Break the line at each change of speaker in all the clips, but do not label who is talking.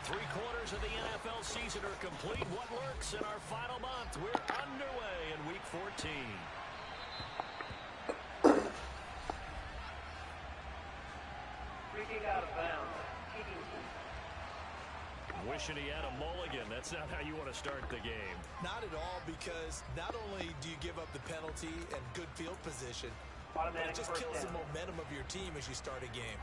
Three-quarters of the NFL season are complete. What lurks in our final month? We're underway in Week 14.
Freaking out of bounds.
Wishing he had a mulligan. That's not how you want to start the game.
Not at all, because not only do you give up the penalty and good field position, but it just kills the momentum of your team as you start a game.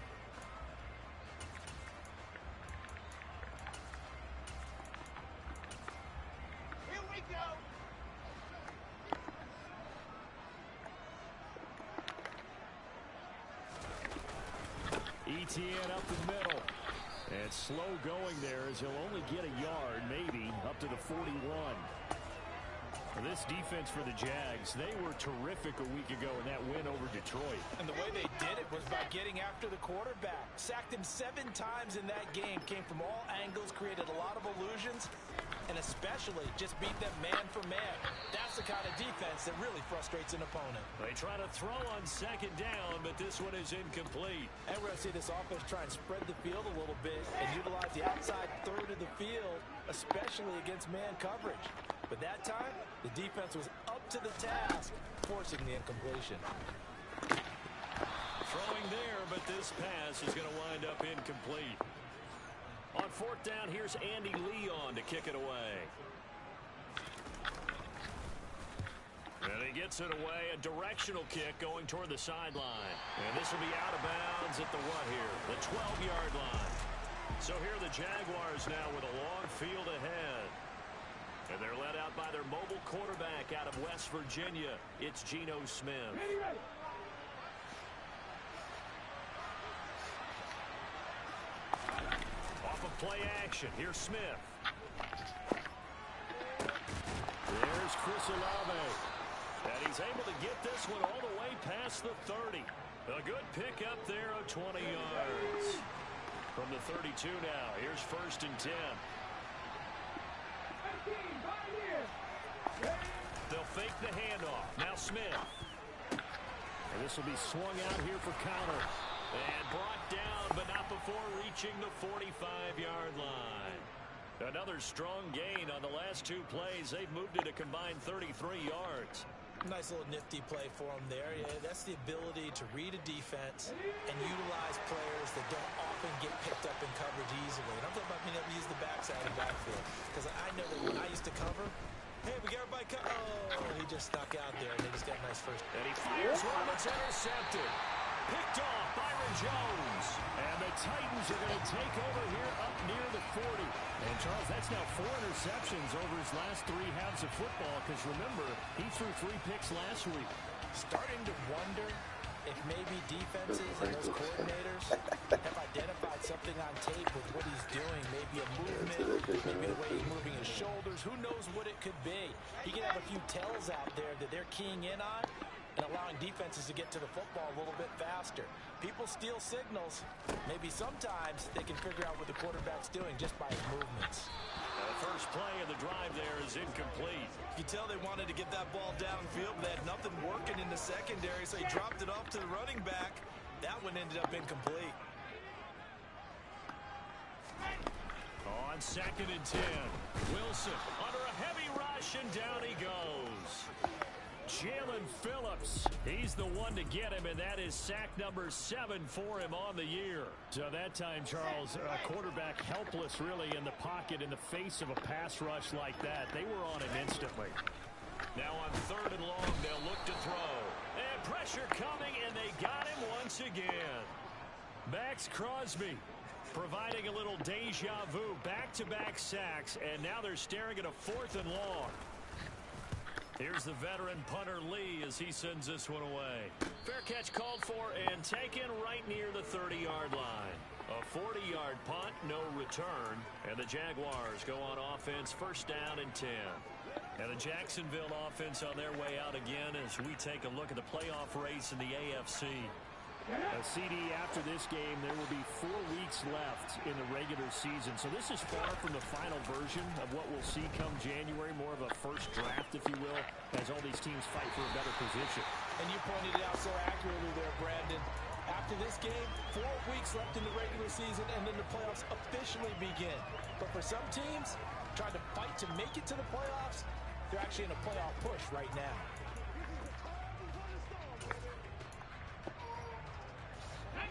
Here we go.
ETN up the middle. And slow going there as he'll only get a yard, maybe, up to the 41. This defense for the Jags, they were terrific a week ago in that win over Detroit.
And the way they did it was by getting after the quarterback. Sacked him 7 times in that game. Came from all angles, created a lot of illusions, and especially just beat them man for man. That's the kind of defense that really frustrates an opponent.
They try to throw on second down, but this one is incomplete.
And we're going to see this offense try and spread the field a little bit and utilize the outside third of the field, especially against man coverage. But that time, the defense was up to the task, forcing the incompletion.
Throwing there, but this pass is going to wind up incomplete. On fourth down, here's Andy Leon to kick it away. And he gets it away, a directional kick going toward the sideline. And this will be out of bounds at the what here? The 12-yard line. So here are the Jaguars now with a long field ahead. And they're led out by their mobile quarterback out of West Virginia. It's Geno Smith.
Ready.
Off of play action, here's Smith. There's Chris Olave. And he's able to get this one all the way past the 30. A good pickup there of 20 yards. From the 32 now, here's first and 10. They'll fake the handoff. Now Smith. And this will be swung out here for counter. And brought down, but not before reaching the 45-yard line. Another strong gain on the last 2 plays. They've moved it a combined 33 yards.
Nice little nifty play for him there. Yeah, that's the ability to read a defense and utilize players that don't often get picked up in coverage easily. And I'm talking about being able to use the backside of the backfield. Because I know that when I used to cover, hey, we got everybody covered. Oh, he just stuck out there, and they just got a nice first.
And he fires one that's intercepted. Picked off Byron Jones. And the Titans are going to take over here up near the 40. And, Charles, that's now 4 interceptions over his last 3 halves of football. Because, remember, he threw 3 picks last week.
Starting to wonder if maybe defenses and those coordinators have identified something on tape with what he's doing. Maybe a movement, maybe the way he's moving his shoulders. Who knows what it could be? He could have a few tells out there that they're keying in on and allowing defenses to get to the football a little bit faster. People steal signals. Maybe sometimes they can figure out what the quarterback's doing just by his movements.
The first play of the drive there is incomplete.
You can tell they wanted to get that ball downfield, but they had nothing working in the secondary, so he dropped it off to the running back. That one ended up incomplete.
On second and 10, Wilson under a heavy rush, and down he goes. Jalen Phillips, he's the one to get him, and that is sack number 7 for him on the year. So that time, Charles, a quarterback helpless really in the pocket in the face of a pass rush like that. They were on him instantly. Now on third and long, they'll look to throw. And pressure coming, and they got him once again. Max Crosby providing a little deja vu, back-to-back sacks, and now they're staring at a 4th and long. Here's the veteran punter Lee as he sends this one away. Fair catch called for and taken right near the 30-yard line. A 40-yard punt, no return. And the Jaguars go on offense, first down and 10. And the Jacksonville offense on their way out again as we take a look at the playoff race in the AFC. A CD after this game, there will be 4 weeks left in the regular season. So this is far from the final version of what we'll see come January, more of a first draft, if you will, as all these teams fight for a better position.
And you pointed it out so accurately there, Brandon. after this game, 4 weeks left in the regular season, and then the playoffs officially begin. But for some teams, trying to fight to make it to the playoffs, they're actually in a playoff push right now.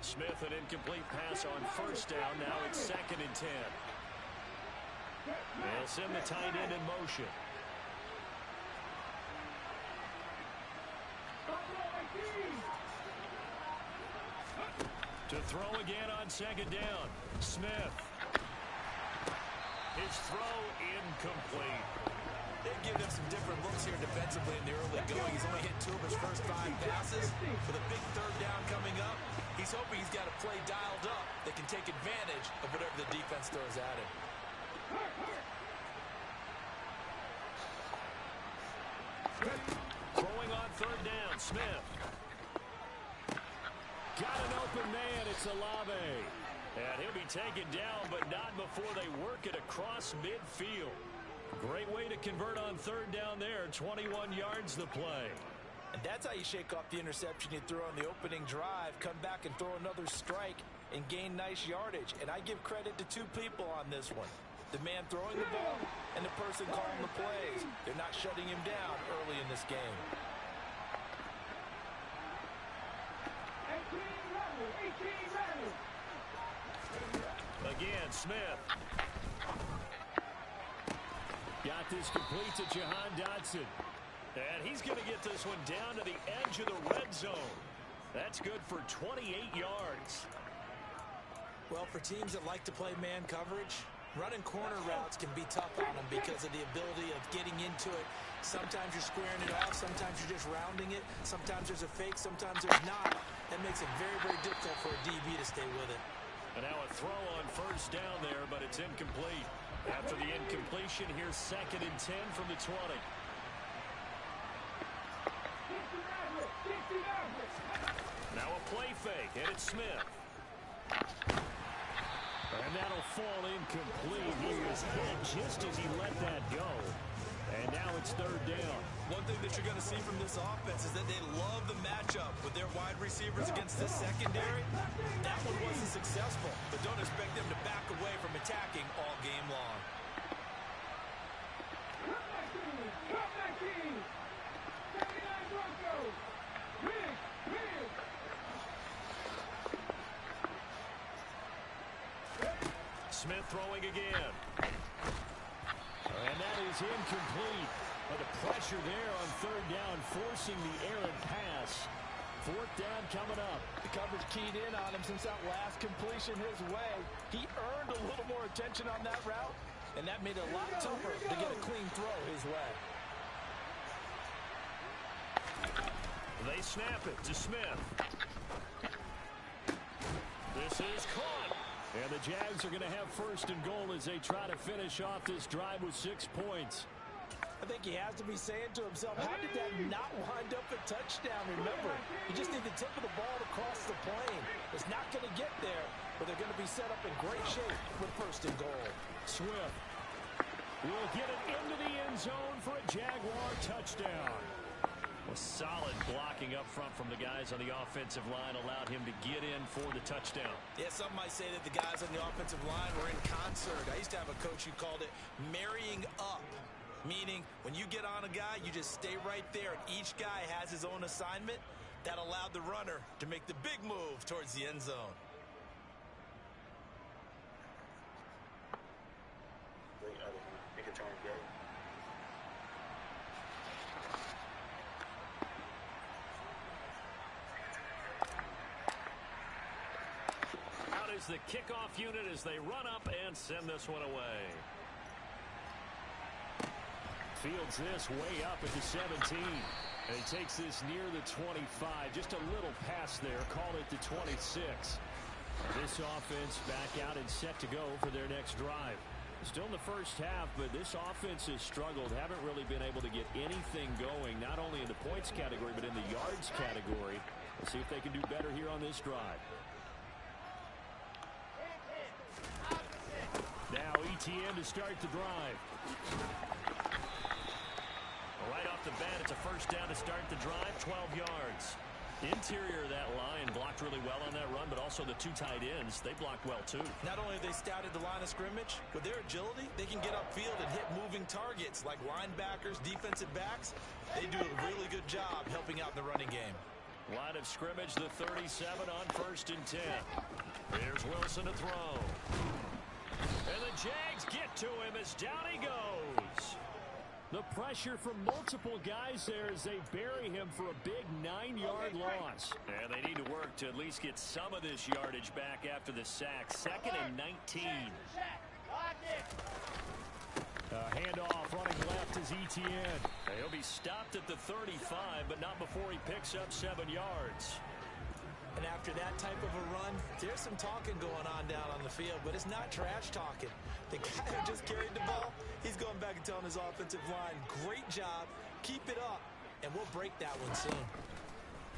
Smith, an incomplete pass on first down. Now it's 2nd and 10. They'll send the tight end in motion. To throw again on 2nd down. Smith. His throw incomplete.
They give them some different looks here defensively in the early going. He's only hit 2 of his first 5 passes. With a big 3rd down coming up, he's hoping he's got a play dialed up that can take advantage of whatever the defense throws at him.
Throwing on 3rd down, Smith. Got an open man, it's Olave. And he'll be taken down, but not before they work it across midfield. Great way to convert on 3rd down there. 21 yards the play.
And that's how you shake off the interception you threw on the opening drive, come back and throw another strike and gain nice yardage. And I give credit to 2 people on this one. The man throwing the ball and the person calling the plays. They're not shutting him down early in this game.
18
Again, Smith. Got this complete to Jahan Dotson. And he's going to get this one down to the edge of the red zone. That's good for 28 yards.
Well, for teams that like to play man coverage, running corner routes can be tough on them because of the ability of getting into it. Sometimes you're squaring it off. Sometimes you're just rounding it. Sometimes there's a fake. Sometimes there's not. That makes it very, very difficult for a DB to stay with it.
And now a throw on first down there, but it's incomplete. After the incompletion, here's 2nd and 10 from the 20. Now a play fake, and it's Smith. And that'll fall incomplete. He was hit just as he let that go. And now it's 3rd down.
One thing that you're going to see from this offense is that they love the matchup with their wide receivers against this secondary. That one wasn't successful, but don't expect them to back away from attacking all game long.
Smith throwing again. And that is incomplete. But the pressure there on 3rd down, forcing the errant pass. 4th down coming up.
The coverage keyed in on him since that last completion his way. He earned a little more attention on that route, and that made it a lot tougher to get a clean throw his way.
They snap it to Smith. This is caught. And the Jags are going to have 1st and goal as they try to finish off this drive with 6 points.
I think he has to be saying to himself, how did that not wind up a touchdown? Remember, you just need the tip of the ball to cross the plane. It's not going to get there, but they're going to be set up in great shape with 1st and goal.
Swift will get it into the end zone for a Jaguar touchdown. Well, solid blocking up front from the guys on the offensive line allowed him to get in for the touchdown.
Yeah, some might say that the guys on the offensive line were in concert. I used to have a coach who called it marrying up, meaning when you get on a guy, you just stay right there, and each guy has his own assignment. That allowed the runner to make the big move towards the end zone.
The kickoff unit as they run up and send this one away. Fields this way up at the 17. And he takes this near the 25. Just a little pass there. Call it the 26. This offense back out and set to go for their next drive. Still in the first half, but this offense has struggled. Haven't really been able to get anything going, not only in the points category, but in the yards category. We'll see if they can do better here on this drive. Now ETN to start the drive. Right off the bat, it's a 1st down to start the drive, 12 yards. Interior of that line blocked really well on that run, but also the two tight ends, they blocked well too.
Not only have they scouted the line of scrimmage, with their agility, they can get upfield and hit moving targets like linebackers, defensive backs. They do a really good job helping out in the running game.
Line of scrimmage, the 37 on 1st and 10. Here's Wilson to throw. And the Jags get to him as down he goes. The pressure from multiple guys there as they bury him for a big 9-yard loss. And they need to work to at least get some of this yardage back after the sack. 2nd and 19. Handoff running left is Etienne. He'll be stopped at the 35, but not before he picks up 7 yards.
And after that type of a run, there's some talking going on down on the field, but it's not trash talking. The guy who just carried the ball, he's going back and telling his offensive line, great job, keep it up, and we'll break that one soon.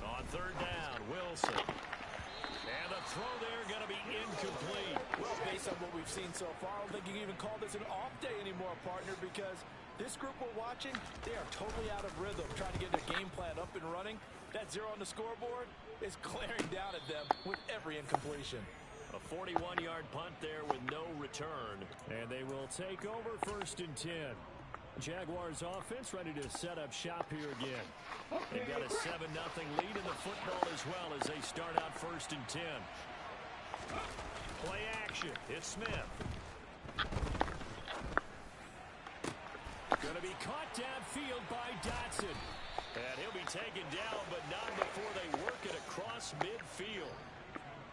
On 3rd down, Wilson. And the throw there going to be incomplete.
Well, based on what we've seen so far, I don't think you can even call this an off day anymore, partner, because this group we're watching, they are totally out of rhythm, trying to get their game plan up and running. That 0 on the scoreboard is glaring down at them with every incompletion.
A 41-yard punt there with no return. And they will take over 1st and 10. Jaguars offense ready to set up shop here again. They've got a 7-0 lead in the football as well as they start out 1st and 10. Play action. It's Smith. Going to be caught downfield by Dotson. And he'll be taken down, but not before they work it across midfield.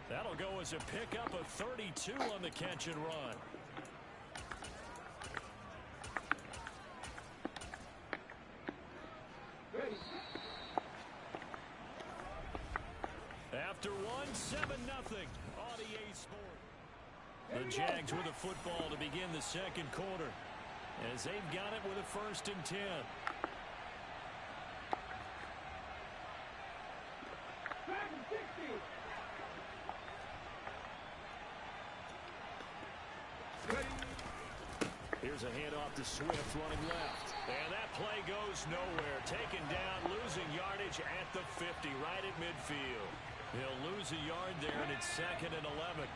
That'll go as a pickup of 32 on the catch and run. After one, 7-0 on EA Sports. The Jags with the football to begin the 2nd quarter as they've got it with a 1st and 10. Here's a handoff to Swift running left. And that play goes nowhere. Taken down, losing yardage at the 50, right at midfield. He'll lose a yard there, and it's 2nd and 11.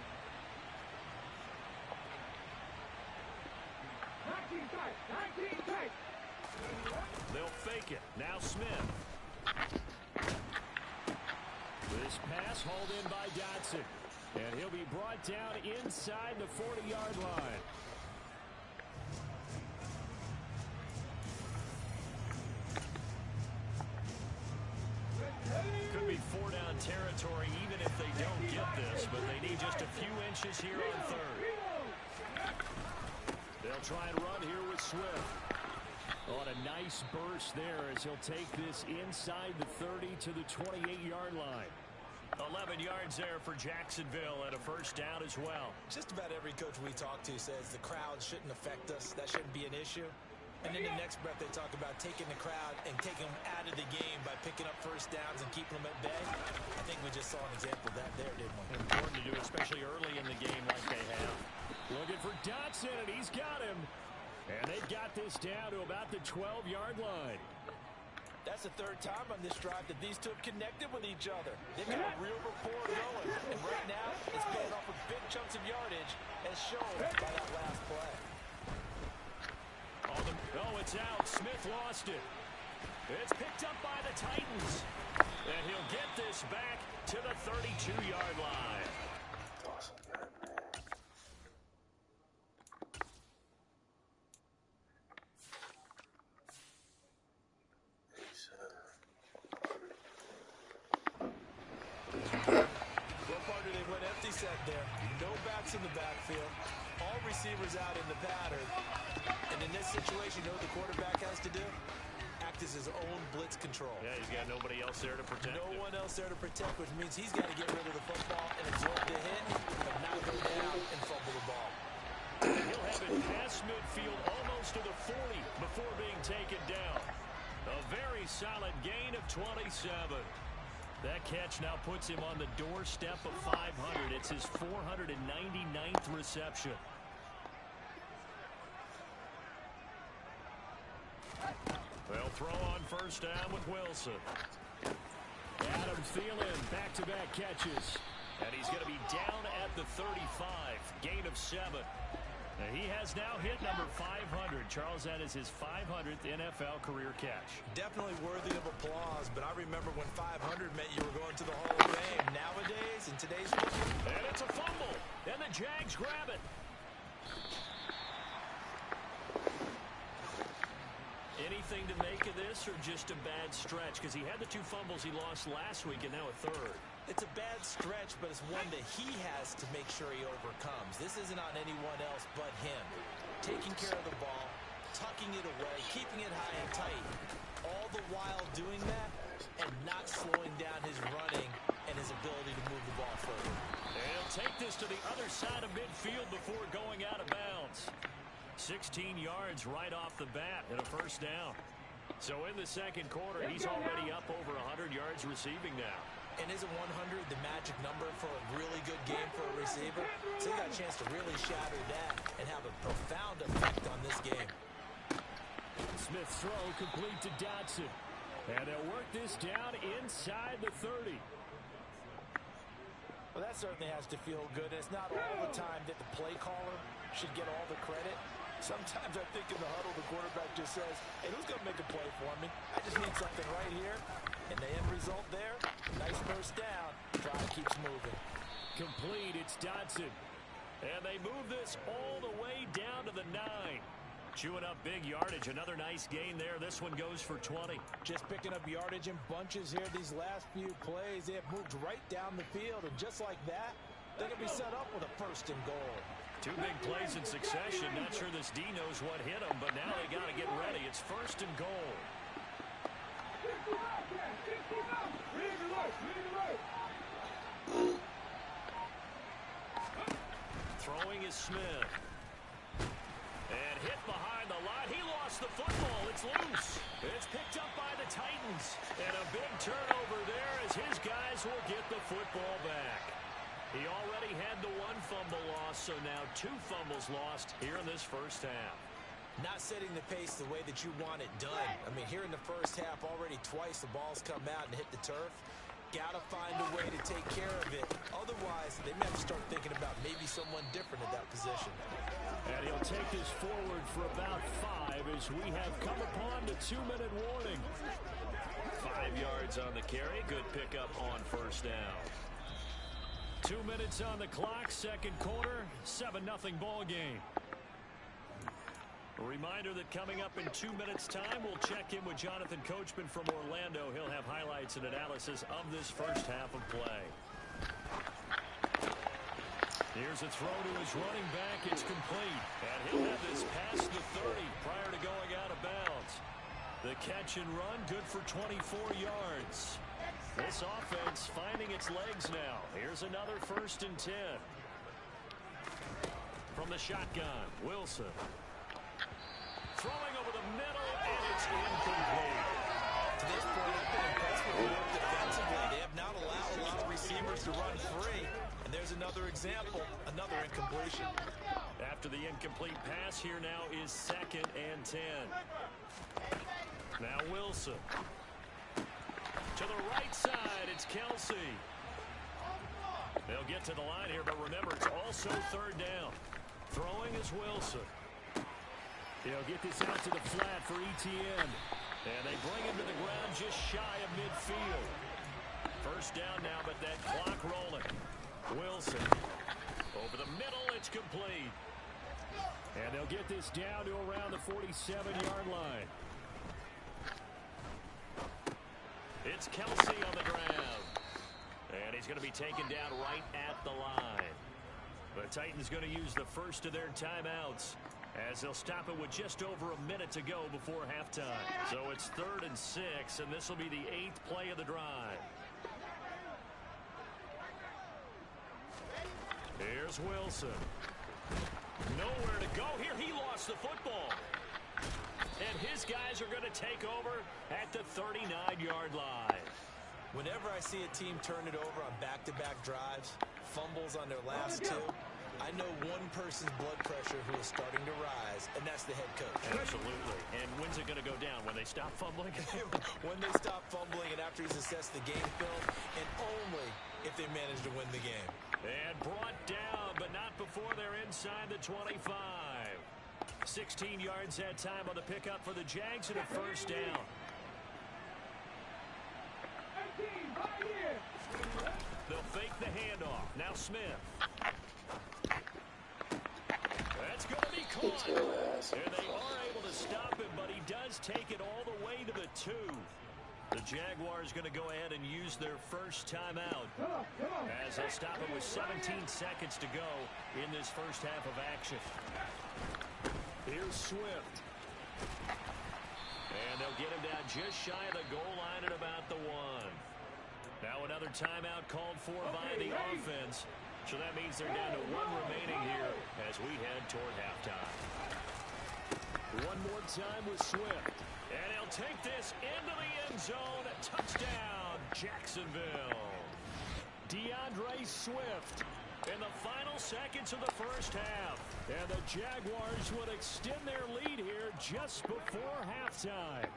They'll fake it. Now Smith. This pass hauled in by Dotson. And he'll be brought down inside the 40-yard line. Could be 4-down territory even if they don't get this, but they need just a few inches here on 3rd. They'll try and run here with Swift. On a nice burst there as he'll take this inside the 30 to the 28-yard line. 11 yards there for Jacksonville and a 1st down as well.
Just about every coach we talk to says the crowd shouldn't affect us. That shouldn't be an issue. And in the next breath, they talk about taking the crowd and taking them out of the game by picking up 1st downs and keeping them at bay. I think we just saw an example of that there, didn't we?
Important to do, especially early in the game like they have. Looking for Dotson, and he's got him. And they've got this down to about the 12-yard line.
That's the 3rd time on this drive that these two have connected with each other. They've got a real rapport going. And right now, it's paying off with big chunks of yardage as shown by that last play.
Oh, it's out. Smith lost it. It's picked up by the Titans. And he'll get this back to the 32-yard line.
Awesome, man.
Well, partner, they went empty set there. No backs in the backfield. All receivers out in the pattern. And in this situation, you know what the quarterback has to do? Act as his own blitz control.
Yeah, he's got nobody else there to protect
No
him.
one else there to protect, which means he's got to get rid of the football and absorb the hit, but not go down and fumble the ball.
He'll have it past midfield almost to the 40 before being taken down. A very solid gain of 27. That catch now puts him on the doorstep of 500. It's his 499th reception. They'll throw on 1st down with Wilson. Adam Thielen, back-to-back catches. And he's going to be down at the 35, gain of 7. And he has now hit number 500. Charles, that is his 500th NFL career catch.
Definitely worthy of applause, but I remember when 500 meant you were going to the Hall of Fame. Nowadays, in today's football.
And it's a fumble, and the Jags grab it. Anything to make of this, or just a bad stretch? Because he had the 2 fumbles he lost last week, and now a 3rd.
It's a bad stretch, but it's one that he has to make sure he overcomes. This isn't on anyone else but him. Taking care of the ball, tucking it away, keeping it high and tight. All the while doing that and not slowing down his running and his ability to move the ball further.
And he'll take this to the other side of midfield before going out of bounds. 16 yards right off the bat and a 1st down. So in the second quarter, he's already up over 100 yards receiving now.
And isn't 100 the magic number for a really good game for a receiver? So he got a chance to really shatter that and have a profound effect on this game.
Smith's throw complete to Dotson. And they'll work this down inside the 30.
Well, that certainly has to feel good. It's not all the time that the play caller should get all the credit. Sometimes I think in the huddle, the quarterback just says, hey, who's going to make a play for me? I just need something right here. And the end result there, nice 1st down. Drive keeps moving.
Complete, it's Dotson. And they move this all the way down to the 9. Chewing up big yardage. Another nice gain there. This one goes for 20.
Just picking up yardage in bunches here. These last few plays, they have moved right down the field. And just like that, they're going to be set up with a 1st and goal.
2 big plays in succession. Not sure this D knows what hit him, but now they got to get ready. It's 1st and goal. Throwing is Smith. And hit behind the line. He lost the football. It's loose. It's picked up by the Titans. And a big turnover there as his guys will get the football back. He already had the 1 fumble loss, so now 2 fumbles lost here in this 1st half.
Not setting the pace the way that you want it done. I mean, here in the 1st half, already twice the ball's come out and hit the turf. Got to find a way to take care of it. Otherwise, they may have to start thinking about maybe someone different at that position.
And he'll take this forward for about 5 as we have come upon the 2-minute warning. 5 yards on the carry. Good pickup on 1st down. 2 minutes on the clock, second quarter, 7-0 ball game. A reminder that coming up in 2 minutes' time, we'll check in with Jonathan Coachman from Orlando. He'll have highlights and analysis of this 1st half of play. Here's a throw to his running back. It's complete. And he'll have this past the 30 prior to going out of bounds. The catch and run, good for 24 yards. This offense finding its legs now. Here's another 1st and 10. From the shotgun, Wilson. Throwing over the middle, and it's incomplete.
To this point, I've been impressed with the work defensively. They have not allowed a lot of receivers to run free. And there's another example, another incompletion.
After the incomplete pass, here now is 2nd and 10. Now Wilson. To the right side, it's Kelsey. They'll get to the line here, but remember, it's also 3rd down. Throwing is Wilson. He'll get this out to the flat for Etienne. And they bring him to the ground just shy of midfield. 1st down now, but that clock rolling. Wilson. Over the middle, it's complete. And they'll get this down to around the 47-yard line. It's Kelsey on the ground. And he's going to be taken down right at the line. The Titans going to use the first of their timeouts as they'll stop it with just over a minute to go before halftime. So it's 3rd and 6, and this will be the 8th play of the drive. Here's Wilson. Nowhere to go here. He lost the football. And his guys are going to take over at the 39-yard line.
Whenever I see a team turn it over on back-to-back drives, fumbles on their last 2, I know one person's blood pressure who is starting to rise, and that's the head coach.
Absolutely. And when's it going to go down? When they stop fumbling?
When they stop fumbling and after he's assessed the game film, and only if they manage to win the game.
And brought down, but not before they're inside the 25. 16 yards that time on the pickup for the Jags and a first down. They'll fake the handoff. Now Smith. That's going to be caught. And they are able to stop him, but he does take it all the way to the 2. The Jaguars going to go ahead and use their first timeout as they'll stop it with 17 seconds to go in this first half of action. Here's Swift. And they'll get him down just shy of the goal line at about the 1. Now another timeout called for by the offense. So that means they're down to 1 remaining here as we head toward halftime. One more time with Swift. And he'll take this into the end zone. Touchdown, Jacksonville. DeAndre Swift in the final seconds of the first half. And the Jaguars would extend their lead here just before halftime.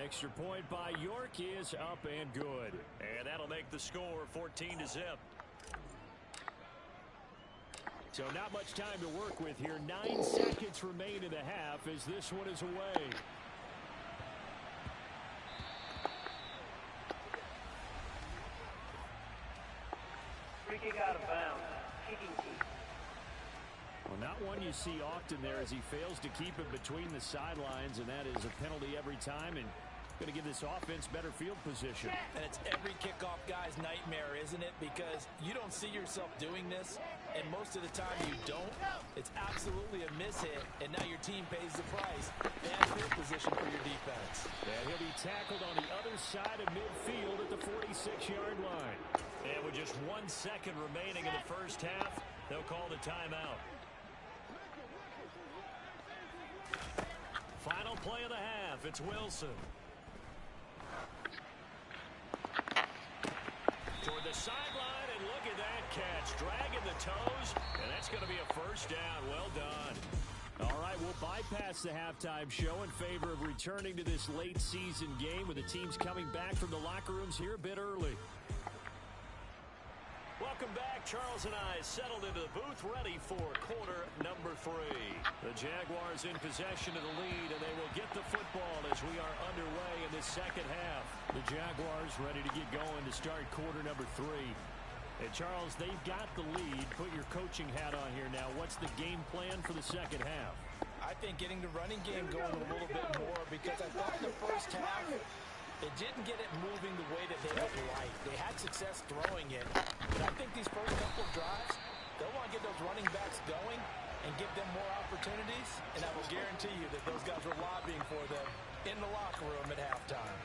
Extra point by York is up and good. And that'll make the score 14-0. So not much time to work with here. 9 seconds remain in the half as this one is away.
Free kick out of bounds. Kicking team.
Well, not one you see often there as he fails to keep it between the sidelines, and that is a penalty every time, and going to give this offense better field position.
And it's every kickoff guy's nightmare, isn't it? Because you don't see yourself doing this, and most of the time you don't. It's absolutely a mishit, and now your team pays the price. Bad field position for your defense.
And he'll be tackled on the other side of midfield at the 46-yard line. And with just 1 second remaining in the first half, they'll call the timeout. Final play of the half. It's Wilson. Toward the sideline, and look at that catch. Dragging the toes, and that's going to be a first down. Well done. All right, we'll bypass the halftime show in favor of returning to this late season game with the teams coming back from the locker rooms here a bit early. Welcome back. Charles and I settled into the booth ready for quarter number 3. The Jaguars in possession of the lead, and they will get the football as we are underway in this second half. The Jaguars ready to get going to start quarter number 3. And Charles, they've got the lead. Put your coaching hat on here now. What's the game plan for the second half?
I think getting the running game going a little bit more, because I thought in the first half it didn't get it moving the way that they would like. They had success throwing it. But I think these first couple of drives, they'll want to get those running backs going and give them more opportunities. And I will guarantee you that those guys were lobbying for them in the locker room at halftime.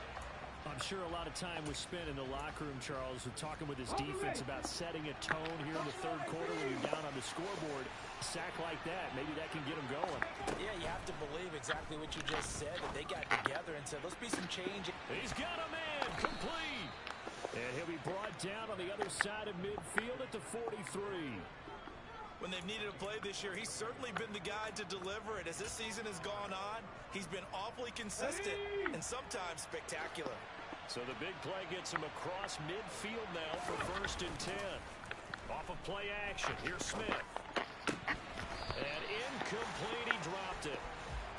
I'm sure a lot of time was spent in the locker room, Charles, with talking with his defense about setting a tone here in the third quarter when you're down on the scoreboard. A sack like that, maybe that can get them going.
Yeah, you have to believe exactly what you just said, that they got together and said, let's be some change.
He's got a man, complete. And he'll be brought down on the other side of midfield at the 43.
When they've needed a play this year, he's certainly been the guy to deliver it. As this season has gone on, he's been awfully consistent and sometimes spectacular.
So the big play gets him across midfield now for 1st and 10. Off of play action, here's Smith. And incomplete, he dropped it.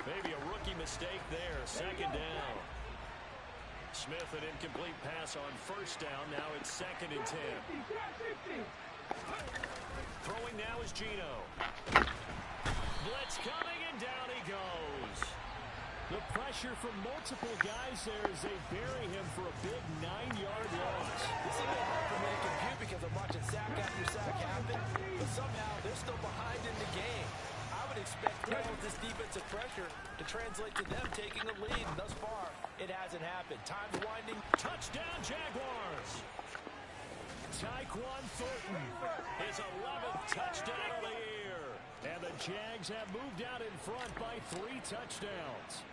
Maybe a rookie mistake there, 2nd down. Smith, an incomplete pass on 1st down, now it's 2nd and 10. Throwing now is Gino. Blitz coming, and down he goes. The pressure from multiple guys there as they bury him for a big 9-yard loss.
This is a bit hard for me to compute because I'm watching sack after sack happen, but somehow they're still behind in the game. I would expect all of this defensive pressure to translate to them taking a lead. Thus far, it hasn't happened. Time's winding.
Touchdown, Jaguars. Tyquan Thornton, his 11th touchdown of the year. And the Jags have moved out in front by 3 touchdowns.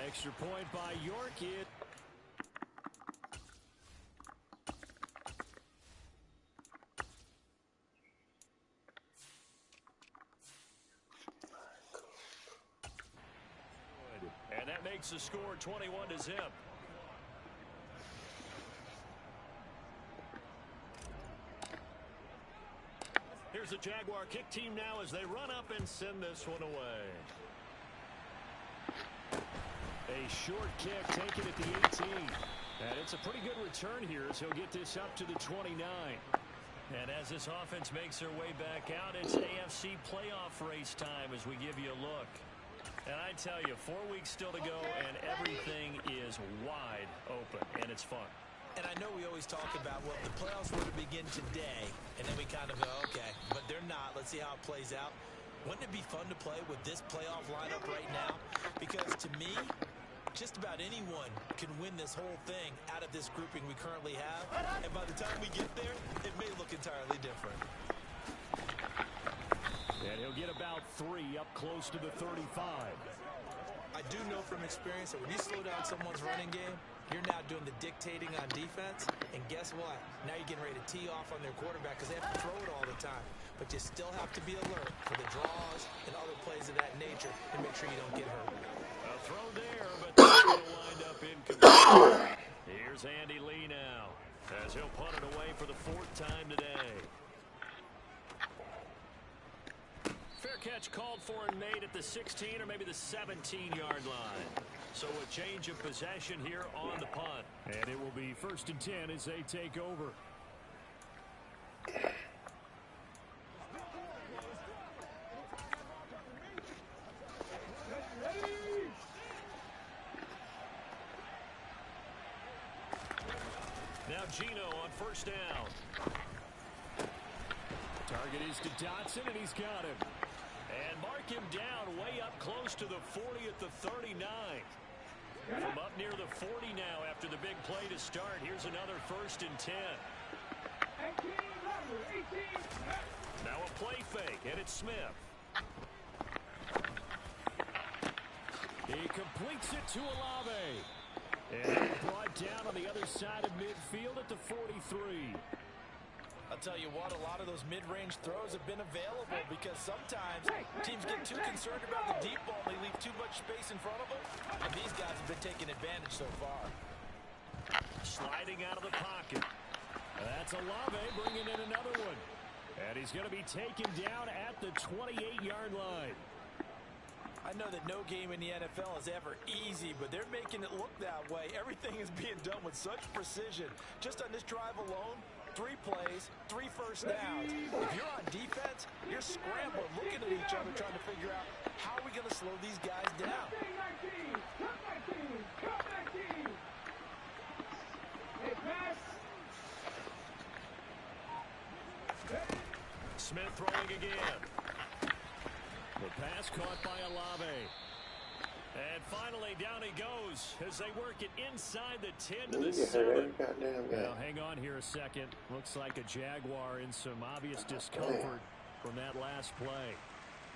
Extra point by York. makes the score 21-0. Here's the Jaguar kick team now as they run up and send this one away. A short kick taken at the 18. And it's a pretty good return here as he'll get this up to the 29. And as this offense makes their way back out, it's AFC playoff race time as we give you a look. And I tell you, 4 weeks still to go, and everything is wide open, and it's fun.
And I know we always talk about, well, the playoffs were to begin today, and then we kind of go, okay, but they're not. Let's see how it plays out. Wouldn't it be fun to play with this playoff lineup right now? Because to me, just about anyone can win this whole thing out of this grouping we currently have. And by the time we get there, it may look entirely different.
And he'll get about 3 up close to the 35.
I do know from experience that when you slow down someone's running game, you're now doing the dictating on defense. And guess what? Now you're getting ready to tee off on their quarterback because they have to throw it all the time. But you still have to be alert for the draws and other plays of that nature and make sure you don't get hurt.
A throw there, but that's going to wind up incomplete. Here's Andy Lee now as he'll punt it away for the 4th time today. Fair catch called for and made at the 16 or maybe the 17-yard line. So a change of possession here on the punt. And it will be 1st and 10 as they take over. Now Geno on 1st down. Target is to Dotson, and he's got him. And mark him down way up close to the 40 at the 39. From up near the 40 now after the big play to start. Here's another 1st and 10. Now a play fake, and it's Smith. He completes it to Olave. And brought down on the other side of midfield at the 43.
I'll tell you what, a lot of those mid-range throws have been available because sometimes teams get too concerned about the deep ball and they leave too much space in front of them. And these guys have been taking advantage so far.
Sliding out of the pocket. That's Olave bringing in another one. And he's going to be taken down at the 28-yard line.
I know that no game in the NFL is ever easy, but they're making it look that way. Everything is being done with such precision. Just on this drive alone, 3 plays, 3 first downs. If you're on defense, you're scrambling, looking at each other, trying to figure out how are we going to slow these guys down.
Smith throwing again. The pass caught by Olave. And finally, down he goes as they work it inside the 10 to the 7. Now, hang on here a second. Looks like a Jaguar in some obvious discomfort from that last play.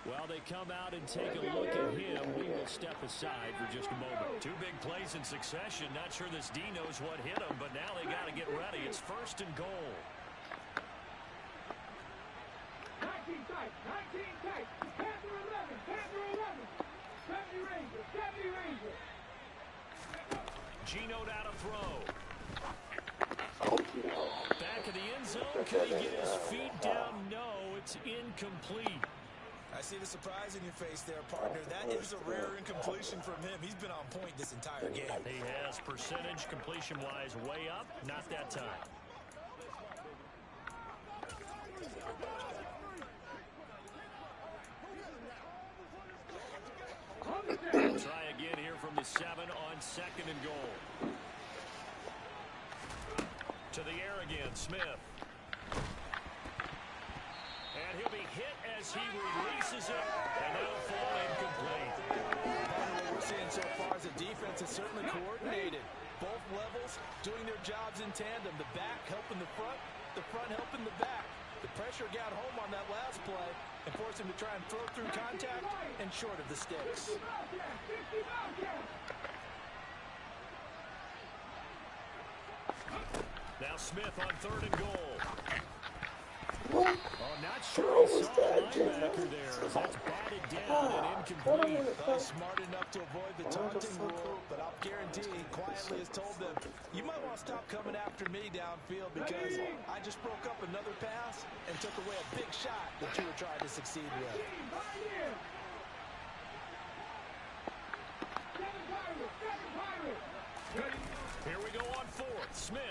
While they come out and take a look at him, we will step aside for just a moment. 2 big plays in succession. Not sure this D knows what hit him, but now they got to get ready. It's 1st and goal.
19 tight, 19 tight. Panther 11, Panther 11. 70 Ranger, 70 Ranger.
Geno out of throw. Back of the end zone. Can he get his feet down? No, it's incomplete.
I see the surprise in your face there, partner. That is a rare incompletion from him. He's been on point this entire game.
He has percentage completion-wise way up. Not that time. Try again here from the 7 on 2nd and goal. To the air again, Smith. And he'll be hit as he releases it, and it'll fall incomplete.
What we're seeing so far is the defense is certainly coordinated. Both levels doing their jobs in tandem. The back helping the front helping the back. The pressure got home on that last play and forced him to try and throw through contact and short of the sticks.
Now Smith on 3rd and goal. not sure he saw the linebacker there. That's batted down and incomplete.
He's smart enough to avoid the taunting rule, but I'll guarantee he quietly has told them, you might want to stop coming after me downfield because I just broke up another pass and took away a big shot that you were trying to succeed with.
Here we go on fourth. Smith.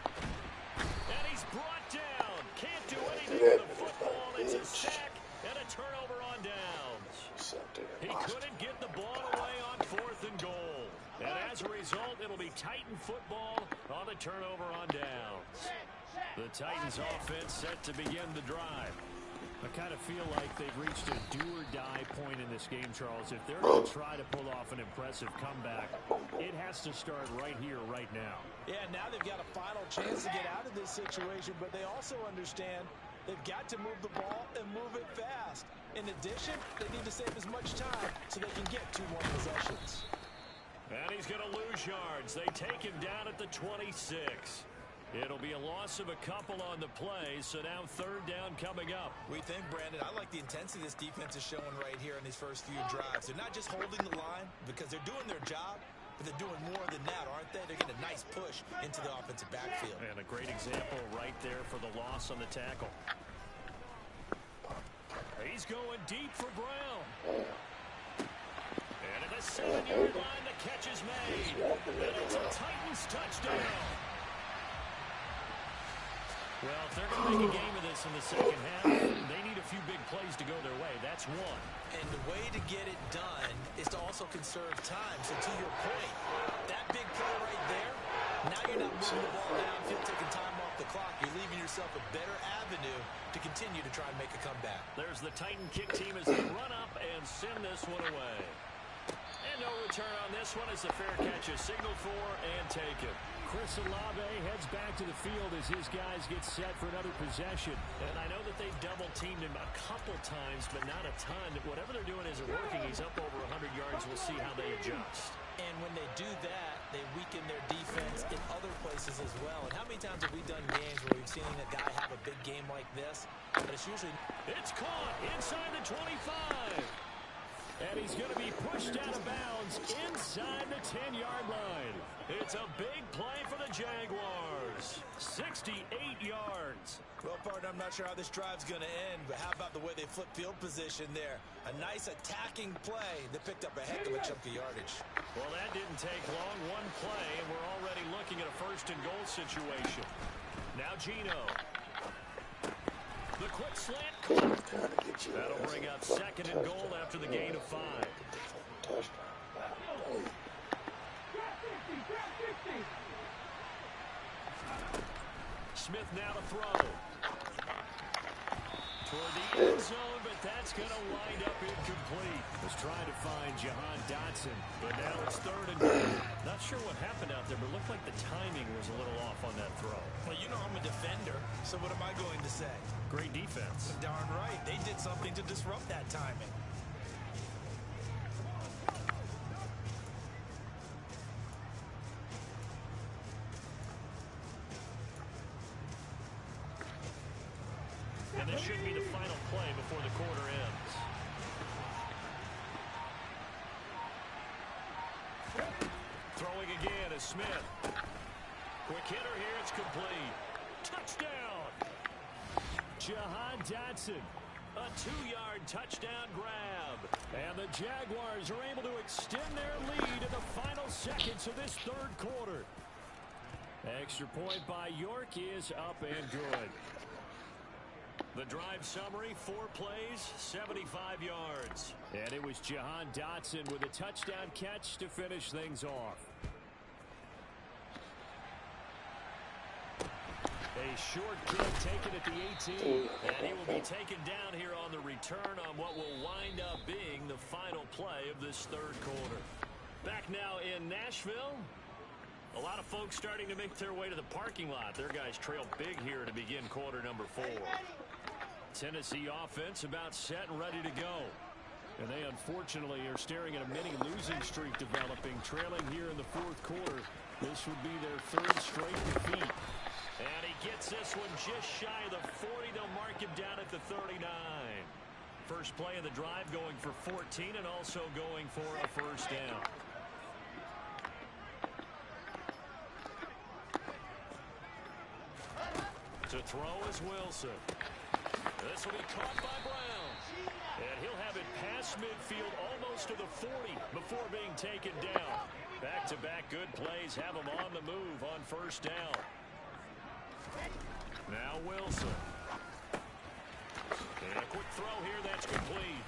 And he's brought down. Can't do anything with the football. It's a sack and a turnover on downs. He couldn't get the ball away on fourth and goal. And as a result, it'll be Titan football on the turnover on downs. The Titans offense set to begin the drive. I kind of feel like they've reached a do-or-die point in this game, Charles. If they're going to try to pull off an impressive comeback, it has to start right here, right now.
Yeah, now they've got a final chance to get out of this situation, but they also understand they've got to move the ball and move it fast. In addition, they need to save as much time so they can get 2 more possessions.
And he's going to lose yards. They take him down at the 26. It'll be a loss of a couple on the play, so now third down coming up.
We think, Brandon, I like the intensity this defense is showing right here in these first few drives. They're not just holding the line because they're doing their job, but they're doing more than that, aren't they? They're getting a nice push into the offensive backfield.
And a great example right there for the loss on the tackle. He's going deep for Brown. And at the 7-yard line, the catch is made. And it's a Titans touchdown. Well, if they're going to make a game of this in the second half, they need a few big plays to go their way. That's one.
And the way to get it done is to also conserve time. So to your point, that big play right there, now you're not moving the ball downfield, taking time off the clock. You're leaving yourself a better avenue to continue to try and make a comeback.
There's the Titan kick team as they run up and send this one away. And no return on this one as the fair catch is signaled for and taken. Chris Olave heads back to the field as his guys get set for another possession. And I know that they've double-teamed him a couple times, but not a ton. Whatever they're doing isn't working. He's up over 100 yards. We'll see how they adjust.
And when they do that, they weaken their defense in other places as well. And how many times have we done games where we've seen a guy have a big game like this? But it's usually...
It's caught inside the 25. And he's going to be pushed out of bounds inside the 10-yard line. It's a big play for the Jaguars. 68 yards.
Well, partner, I'm not sure how this drive's going to end, but how about the way they flip field position there? A nice attacking play that picked up a heck of a chunk of yardage.
Well, that didn't take long. One play, and we're already looking at a first-and-goal situation. Now Geno. The quick slant. That'll bring up second and goal after the gain of 5. Smith now to throw. Toward the end zone, but that's going to wind up incomplete. Was trying to find Jahan Dotson, but now it's third and goal. Not sure what happened out there, but it looked like the timing was a little off on that throw.
Well, you know I'm a defender, so what am I going to say?
Great defense.
Darn right. They did something to disrupt that timing.
And this should be the final play before the quarter ends. Throwing again is Smith. Quick hitter here, it's complete. Touchdown! Jahan Dotson, a 2-yard touchdown grab. And the Jaguars are able to extend their lead in the final seconds of this third quarter. Extra point by York is up and good. The drive summary, 4 plays, 75 yards. And it was Jahan Dotson with a touchdown catch to finish things off. A short kick taken at the 18. And he will be taken down here on the return on what will wind up being the final play of this third quarter. Back now in Nashville. A lot of folks starting to make their way to the parking lot. Their guys trail big here to begin quarter number 4. Tennessee offense about set and ready to go. And they unfortunately are staring at a mini losing streak developing, trailing here in the fourth quarter. This would be their 3rd straight defeat. And he gets this one just shy of the 40. They'll mark him down at the 39. First play of the drive going for 14 and also going for a first down. To throw is Wilson. This will be caught by Brown. And he'll have it past midfield almost to the 40 before being taken down. Back-to-back good plays have him on the move on first down. Now Wilson. And a quick throw here that's complete.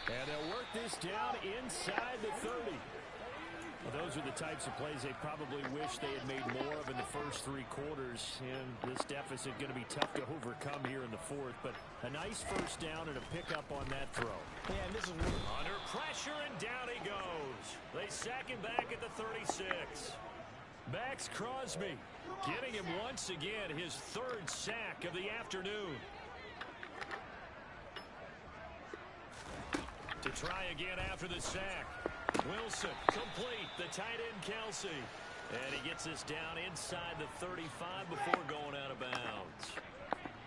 And they'll work this down inside the 30. Well, those are the types of plays they probably wish they had made more of in the first 3 quarters. And this deficit going to be tough to overcome here in the 4th. But a nice first down and a pickup on that throw.
And this is
under pressure, and down he goes. They sack him back at the 36. Max Crosby getting him once again, his 3rd sack of the afternoon. To try again after the sack. Wilson complete, the tight end Kelsey. And he gets this down inside the 35 before going out of bounds.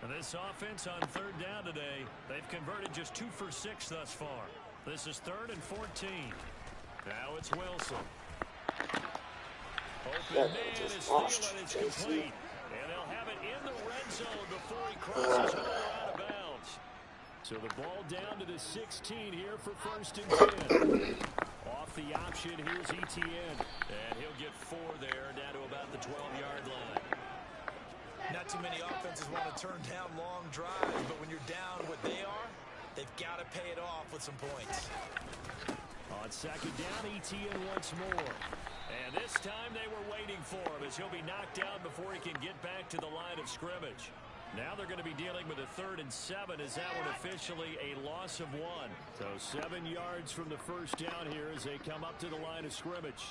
And this offense on 3rd down today, they've converted just 2 for 6 thus far. This is 3rd and 14. Now it's Wilson. Open man is stealing, it's complete. And they'll have it in the red zone before he crosses over out of bounds. So the ball down to the 16 here for 1st and 10. Off the option, here's Etienne. And he'll get 4 there, down to about the 12-yard line.
Not too many offenses want to turn down long drives, but when you're down what they are, they've got to pay it off with some points.
On 2nd down, Etienne once more. And this time they were waiting for him as he'll be knocked down before he can get back to the line of scrimmage. Now they're going to be dealing with a 3rd and 7 as that one officially a loss of 1. So 7 yards from the first down here as they come up to the line of scrimmage.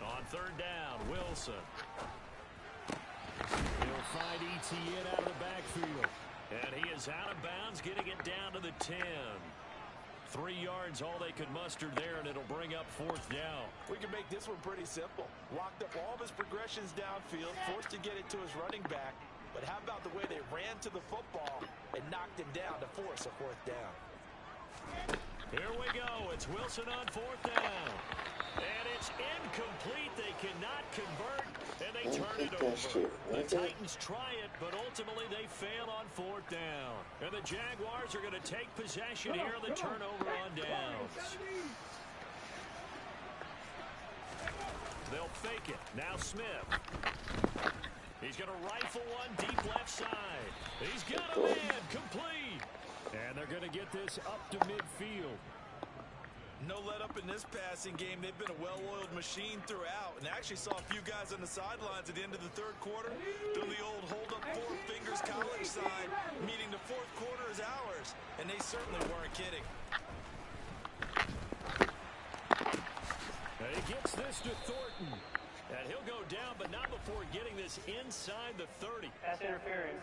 On 3rd down, Wilson. He'll find Etienne out of the backfield. And he is out of bounds, getting it down to the 10. 3 yards all they could muster there, and it'll bring up 4th down.
We can make this one pretty simple. Locked up all of his progressions downfield, forced to get it to his running back. But how about the way they ran to the football and knocked him down to force a 4th down?
Here we go. It's Wilson on 4th down. And it's incomplete. They cannot convert, and they turn it over. The Titans try it, but ultimately they fail on 4th down. And the Jaguars are going to take possession here on the turnover on downs. They'll fake it. Now Smith. He's going to rifle one deep left side. He's got a man complete. And they're going to get this up to midfield.
No let up in this passing game. They've been a well-oiled machine throughout. And actually saw a few guys on the sidelines at the end of the 3rd quarter doing the old hold up 4 fingers college sign, meaning the 4th quarter is ours. And they certainly weren't kidding.
And he gets this to Thornton. And he'll go down, but not before getting this inside the 30.
Pass interference.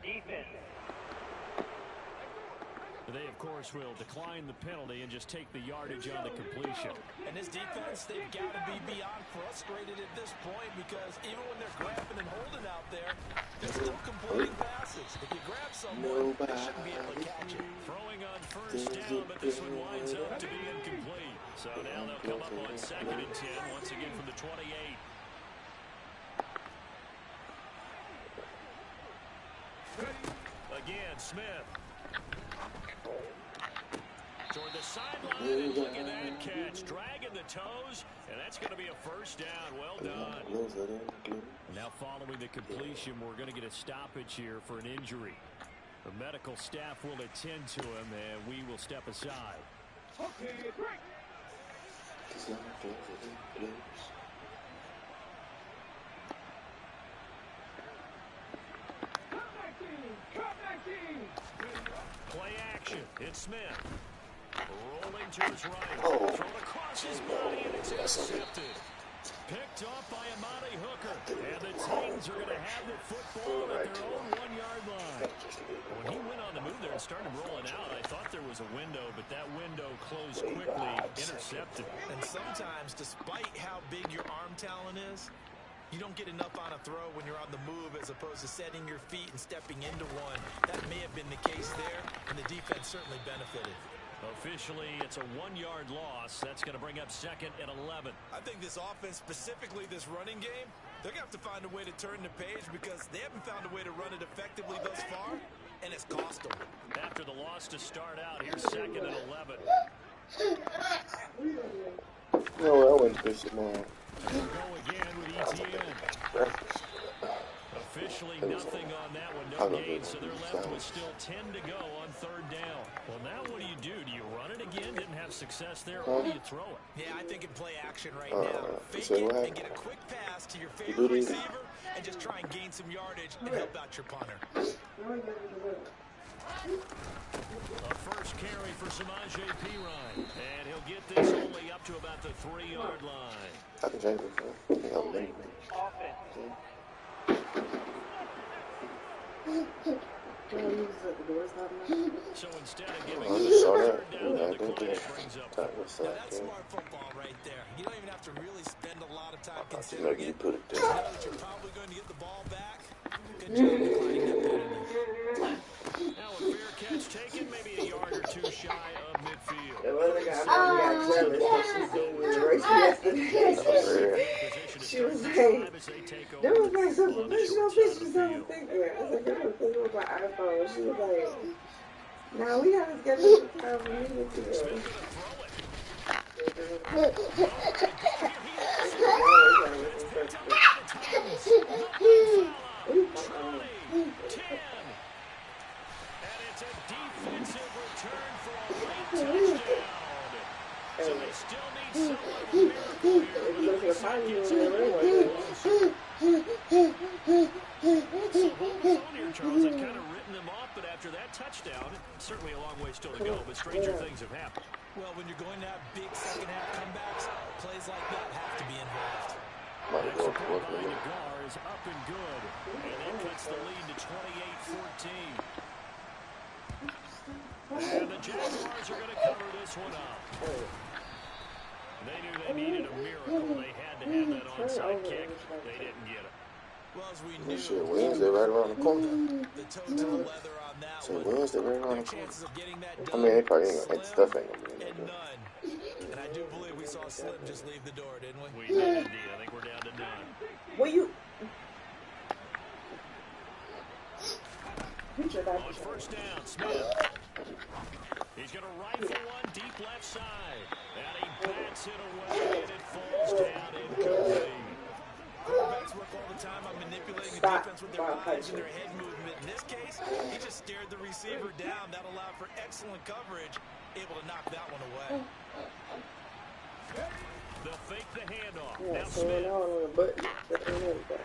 Defense.
They, of course, will decline the penalty and just take the yardage on the completion.
And this defense, they've got to be beyond frustrated at this point because even when they're grabbing and holding out there, they're still completing passes. If you grab someone, they shouldn't be able to catch it.
Throwing on 1st down, but this one winds up to be incomplete. So now they'll come up on 2nd and 10, once again from the 28. Again, Smith. Toward the sideline, and look at that catch. Dragging the toes, and that's going to be a 1st down. Well done. Now following the completion, we're going to get a stoppage here for an injury. The medical staff will attend to him, and we will step aside.
Okay, break.
Play action. It's Smith. Rolling to his right. Thrown across his body, and it's intercepted. Picked off by Amani Hooker. And the Titans are going to have the football at their own 1-yard line. When he went on the move there and started rolling out, I thought there was a window, but that window closed quickly. Intercepted.
And sometimes, despite how big your arm talent is, You don't get enough on a throw when you're on the move as opposed to setting your feet and stepping into one. That may have been the case there, and the defense certainly benefited.
Officially, it's a 1-yard loss. That's going to bring up 2nd and 11.
I think this offense, specifically this running game, they're going to have to find a way to turn the page because they haven't found a way to run it effectively thus far, and it's cost them.
After the loss to start out, here's 2nd and 11.
No, I wouldn't push it now.
We'll go again with ETN. Officially nothing on that one, no gain, so they're left with still 10 to go on 3rd down. Well, now what do you do? Do you run it again? Didn't have success there, or do you throw it?
Yeah, I think in play action right now. Fake it and get a quick pass to your favorite receiver and just try and gain some yardage and help out your punter.
A first carry for Samaje Perine, and he'll get this only up to about the 3-yard line.
I can change it.
So instead of giving
Oh,
him
you
a
saw that?
third down,
Yeah, I
the
did
clock
that.
brings up
That was
Now, that's smart football right there. You don't even have to really spend a lot of time considering
Maybe you
it.
put it
Just
there.
know that you're probably going to get the ball back. Good job declining that penalty.
Now a fair catch taken, maybe a yard or two shy of midfield.
The other guy probably got jealous because she seen me race yesterday. She was like, there was like some professional pictures on the thing there. I said, girl, this was my iPhone. She was like, no, we haven't scheduled the time for me to do it.
Defensive return for a late touchdown. So they still need somewhat of a miracle here. So hold on here, Charles. I've kind of written them off, but after that touchdown, certainly a long way still to go, but stranger things have happened.
Well, when you're going to have big second-half comebacks, plays like that have to be involved.
Extra point by Nagar is up and good, and that cuts the lead to 28-14. And the Jaguars are going to cover this one up. They knew they needed a miracle. They had to have that onside kick. They didn't get it.
Well, as we
This
knew,
shit Wednesday right around the corner.
the toe to the leather on that
So
one.
Wednesday right around
Their
the corner.
chances of getting that
I
done
mean, they probably ain't
slim
gonna, stuff ain't gonna be in
and
there.
none. And I do believe we saw Slim just leave the door, didn't we?
We did indeed. I think we're down to none.
Will you?
On first down, Smith. He's going to rifle one deep left side. And he bats it away, and it falls down incomplete.
Quarterbacks work all the time on manipulating the defense with their eyes and their head movement. In this case, he just stared the receiver down. That allowed for excellent coverage, able to knock that one away.
They'll fake the handoff.
Yeah,
Now
so
Smith.
on the button and everything.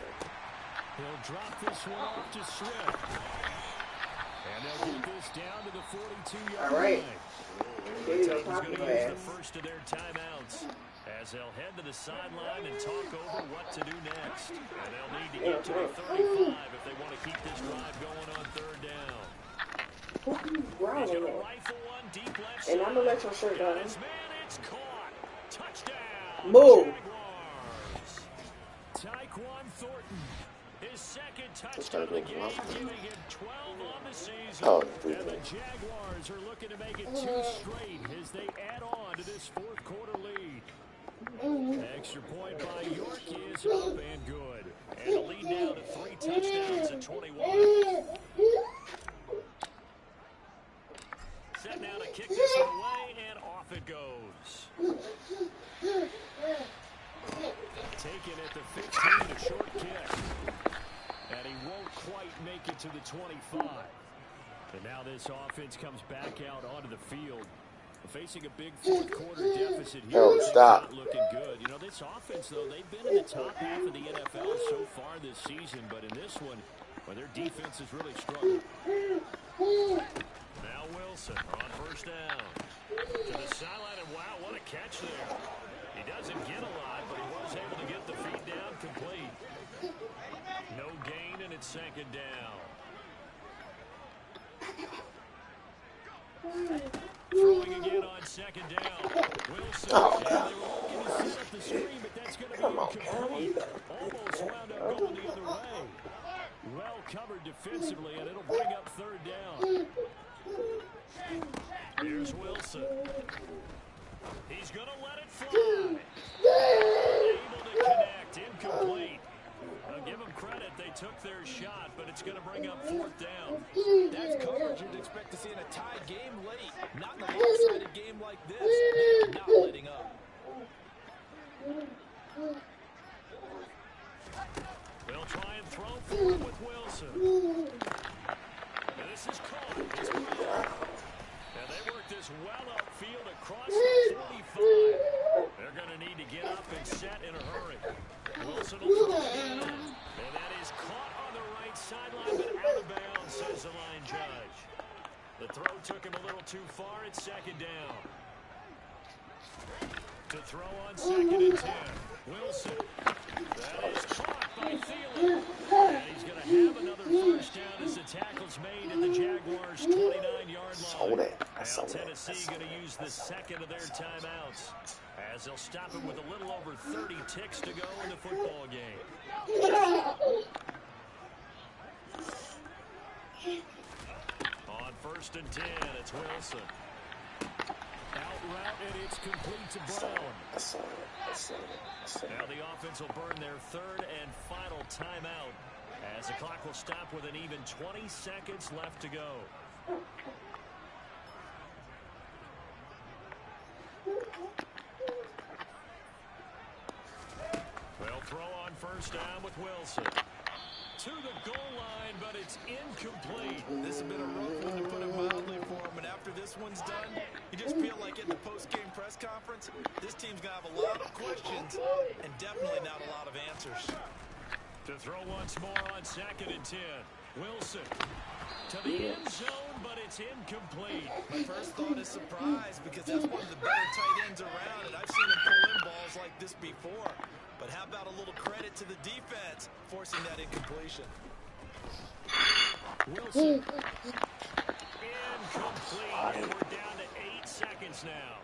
He'll drop this one off to Swift. And they'll get this down to the 42-yard
All right.
line.
There
The
you go,
Titans going to
Papa
use
man.
the first of their timeouts as they'll head to the sideline and talk over what to do next. And they'll need to get to the 35 if they want to keep this drive going on third down.
Who are you
He's
growling
going to
at?
rifle one deep left
And I'm gonna let
side.
your shirt
Got
down.
his man, it's caught. Touchdown.
Move.
Jaguars. Tyquan Thornton. His second touchdown of the game, giving him 12 on the season.
Oh,
And the Jaguars are looking to make it 2 straight as they add on to this fourth quarter lead. Extra point by York is up and good. And the lead now to 3 touchdowns at 21. Set now to kick this one away, and off it goes. Taken at the 15, a short kick. And he won't quite make it to the 25. And now this offense comes back out onto the field. Facing a big fourth quarter deficit here.
Oh, stop.
Not looking good. You know, this offense, though, they've been in the top half of the NFL so far this season. But in this one, well, their defense has really struggled. Now Wilson on first down. To the sideline, and wow, what a catch there. He doesn't get a lot, but he was able to get the feet down complete. No gain, and it's second down. Throwing again on second down. Wilson.
Oh,
And they were looking to set up the screen, but that's going to be incomplete. Almost wound covered defensively, and it'll bring up third down. Here's Wilson. He's going to let it fly. Able to connect. Incomplete. I'll give them credit. They took their shot, but it's going to bring up fourth down.
That's coverage you'd expect to see in a tied game late. Not in a lopsided game like this. They're not letting up.
They'll try and throw forward with Wilson. And this is caught. It's caught. And they work this well upfield across the 45. They're going to need to get up and set in a hurry. Wilson will throw it in. And that is caught on the right sideline, but out of bounds, says the line judge. The throw took him a little too far. It's second down. To throw on second and 10. Wilson. That is caught by Thielen. And he's going to have another first down as the tackle's made at the Jaguars' 29-yard line. Now Tennessee going to use the second of their timeouts as they'll stop it with a little over 30 ticks to go in the football game. On first and 10, it's Wilson. Out route, and it's complete to Brown. Now the offense will burn their third and final timeout as the clock will stop with an even 20 seconds left to go. They'll throw on first down with Wilson. To the goal line, but it's incomplete.
This has been a rough one, to put it mildly, for him. And after this one's done, you just feel like in the post-game press conference, this team's going to have a lot of questions and definitely not a lot of answers.
To throw once more on second and 10. Wilson to the end zone, but it's incomplete.
My first thought is surprise, because that's one of the better tight ends around, and I've seen him pull in balls like this before. But how about a little credit to the defense forcing that incompletion?
Wilson. Incomplete. And we're down to 8 seconds now.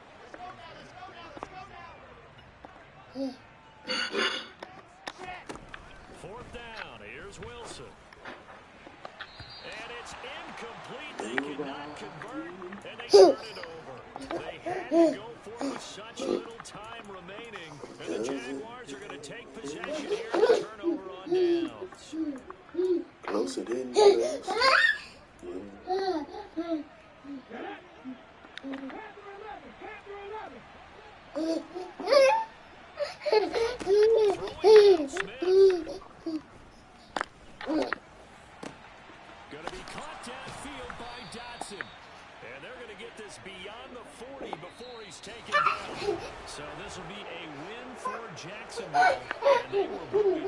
Fourth down. Here's Wilson. And it's incomplete. They cannot convert, and they turn it over. They had to go for it with such little time remaining. And the Jaguars are going to take possession here and turnover on downs.
Closer than
Going to be caught downfield by Dotson. And they're going to get this beyond the 40 before he's taken down. So this will be a win for Jacksonville. And they were buoyed